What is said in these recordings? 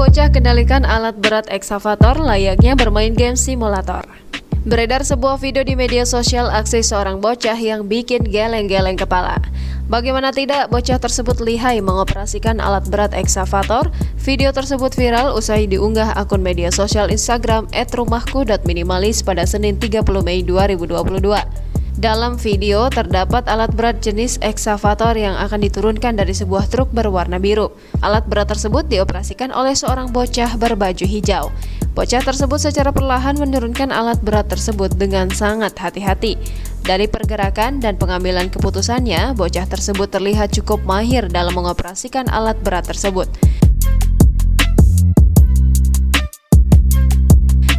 bocah kendalikan alat berat ekskavator layaknya bermain game simulator. Beredar sebuah video di media sosial aksi seorang bocah yang bikin geleng-geleng kepala. Bagaimana tidak, bocah tersebut lihai mengoperasikan alat berat ekskavator. Video tersebut viral usai diunggah akun media sosial Instagram @rumahku.minimalis pada Senin 30 Mei 2022. Dalam video terdapat alat berat jenis ekskavator yang akan diturunkan dari sebuah truk berwarna biru. Alat berat tersebut dioperasikan oleh seorang bocah berbaju hijau. Bocah tersebut secara perlahan menurunkan alat berat tersebut dengan sangat hati-hati. Dari pergerakan dan pengambilan keputusannya, bocah tersebut terlihat cukup mahir dalam mengoperasikan alat berat tersebut.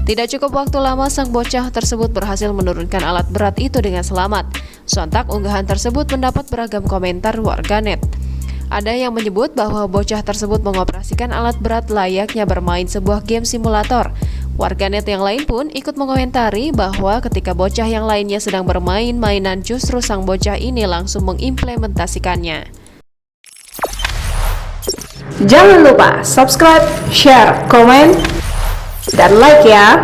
Tidak cukup waktu lama, sang bocah tersebut berhasil menurunkan alat berat itu dengan selamat. Sontak unggahan tersebut mendapat beragam komentar warganet. Ada yang menyebut bahwa bocah tersebut mengoperasikan alat berat layaknya bermain sebuah game simulator. Warganet yang lain pun ikut mengomentari bahwa ketika bocah yang lainnya sedang bermain mainan, justru sang bocah ini langsung mengimplementasikannya. Jangan lupa subscribe, share, komen, dan like ya.